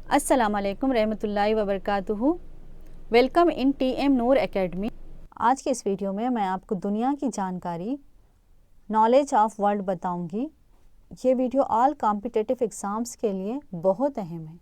अस्सलाम वालेकुम रहमतुल्लाहि व बरकातुहू। Welcome in TM Noor academy. आज के इस वीडियो में मैं आपको दुनिया की जानकारी नॉलेज ऑफ वर्ल्ड बताऊंगी। ये वीडियो ऑल कॉम्पिटिटिव एग्ज़ाम्स के लिए बहुत अहम है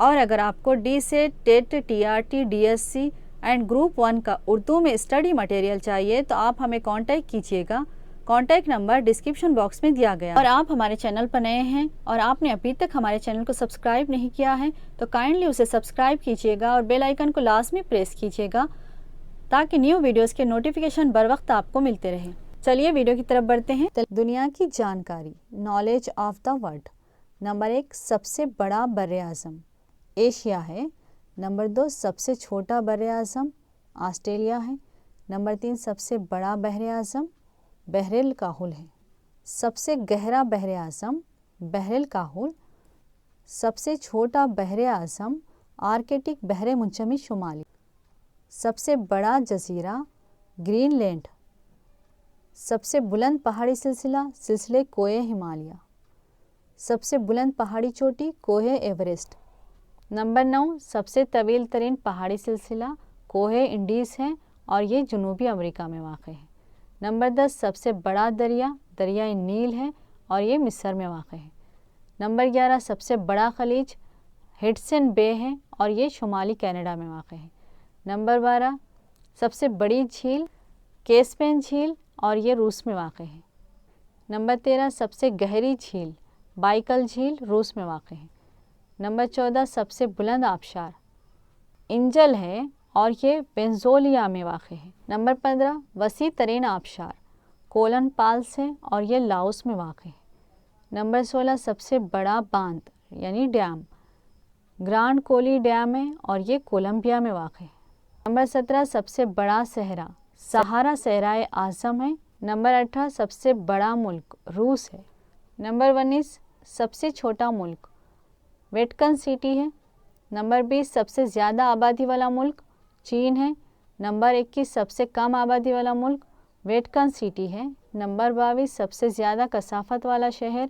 और अगर आपको DSET, TET, TRT, DSC and group 1 का उर्दू में स्टडी मटेरियल चाहिए तो आप हमें कांटेक्ट कीजिएगा। कॉन्टैक्ट नंबर डिस्क्रिप्शन बॉक्स में दिया गया। और आप हमारे चैनल पर नए हैं और आपने अभी तक हमारे चैनल को सब्सक्राइब नहीं किया है तो काइंडली उसे सब्सक्राइब कीजिएगा और बेल आइकन को लाजमी प्रेस कीजिएगा ताकि न्यू वीडियोस के नोटिफिकेशन बर वक्त आपको मिलते रहें। चलिए वीडियो की तरफ बढ़ते हैं। दुनिया की जानकारी, knowledge of the world. Number 1, सबसे बड़ा बर्र-ए-आज़म एशिया है। नंबर 2, सबसे छोटा बर्र-ए-आज़म ऑस्ट्रेलिया है। नंबर 3, सबसे बड़ा बहर-ए-आज़म बहरिल काहुल है। सबसे गहरा बहर-ए-आज़म बहरिल काहुल। सबसे छोटा बहर-ए-आज़म आर्कटिक बहर मुंचमी शुमाली। सबसे बड़ा जजीरा ग्रीनलैंड। सबसे बुलंद पहाड़ी सिलसिला सिलसिले कोहे हिमालय। सबसे बुलंद पहाड़ी चोटी कोहे एवरेस्ट। नंबर 9, सबसे तवील तरीन पहाड़ी सिलसिला कोहे इंडीज़ है और ये जनूबी अमेरिका में वाक़ है। नंबर 10, सबसे बड़ा दरिया दरियाई नील है और ये मिस्र में वाक़ है। नंबर 11, सबसे बड़ा खलीज हडसन बे है और ये शुमाली कनाडा में वाक़ है। नंबर 12, सबसे बड़ी झील कैस्पियन झील और ये रूस में वाक़ है। नंबर 13, सबसे गहरी झील बाइकल झील रूस में वाक़ है। नंबर 14, सबसे बुलंद आबशार इंजल है और ये वेनेज़ुएला में वाक़ है। नंबर 15, वसी तरीन आबशार कोलन पाल्स है और ये लाओस में वाक़ है। नंबर 16, सबसे बड़ा बांध यानी डैम ग्रांड कोली डैम है और ये कोलंबिया में वाक़ है। नंबर 17, सबसे बड़ा सहरा सहारा सहराए आज़म है। नंबर 18, सबसे बड़ा मुल्क रूस है। नंबर 19, सबसे छोटा मुल्क वेटिकन सिटी है। नंबर 20, सबसे ज़्यादा आबादी वाला मुल्क चीन है। नंबर 21, सबसे कम आबादी वाला मुल्क वेटिकन सिटी है। नंबर 22, सबसे ज़्यादा कसाफत वाला शहर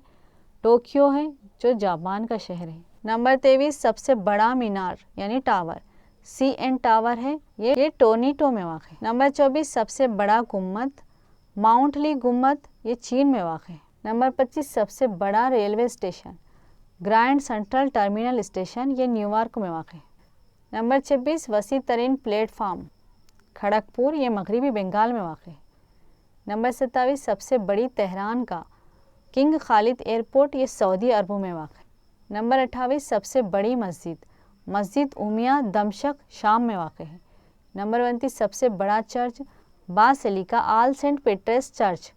टोक्यो है जो जापान का शहर है। नंबर 23, सबसे बड़ा मीनार यानी टावर CN टावर है, ये टोनीटो में वाक़ है। नंबर 24, सबसे बड़ा गुम्मद माउंट ली गुम्मद, ये चीन में वाक़ है। नंबर 25, सबसे बड़ा railway station grand central terminal station, ये न्यूयॉर्क में वाक़ है। नंबर 26, वसी तरीन प्लेटफार्म खड़गपुर, ये मगरबी बंगाल में वाक़ है। नंबर 27, सबसे बड़ी तेहरान का किंग खालिद एयरपोर्ट, ये सऊदी अरब में वाक़ है। नंबर 28, सबसे बड़ी मस्जिद उमिया दमशक शाम में वाक़ है। नंबर 29, सबसे बड़ा चर्च बासिलिका आल सेंट पीटर्स चर्च,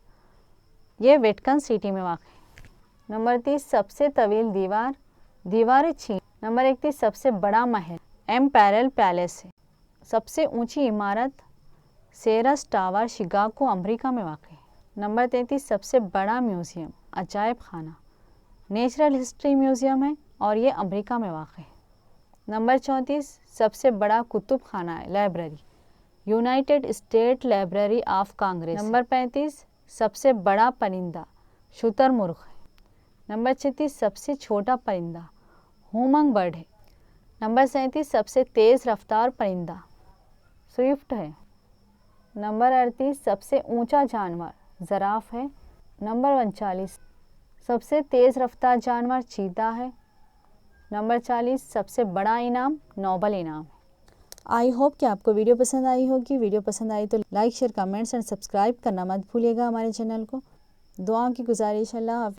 ये वेटिकन सिटी में वाक़ है। नंबर 30, सबसे तवील दीवार चीन। नंबर 31, सबसे बड़ा महल एम्पायरल पैलेस है। सबसे ऊंची इमारत सेरस टावर शिकागो अमेरिका में वाक़ है। नंबर 33, सबसे बड़ा म्यूज़ियम अजायब खाना नेचुरल हिस्ट्री म्यूज़ियम है और ये अमेरिका में वाक़ है। नंबर 34, सबसे बड़ा कुतुब खाना है library United state library of Congress. Number 35, सबसे बड़ा परिंदा शुतुरमुर्ग है। नंबर 36, सबसे छोटा परिंदा हुमंग बर्ड है। नंबर 37, सबसे तेज़ रफ्तार परिंदा स्विफ्ट है। नंबर 38, सबसे ऊंचा जानवर ज़राफ़ है। नंबर 39, सबसे तेज़ रफ्तार जानवर चीता है। नंबर 40, सबसे बड़ा इनाम नोबल इनाम है। आई होप कि आपको वीडियो पसंद आई होगी। वीडियो पसंद आई तो like share comments and subscribe करना मत भूलिएगा हमारे चैनल को। दुआ की गुजारिश। अल्लाह हाफ़िज़।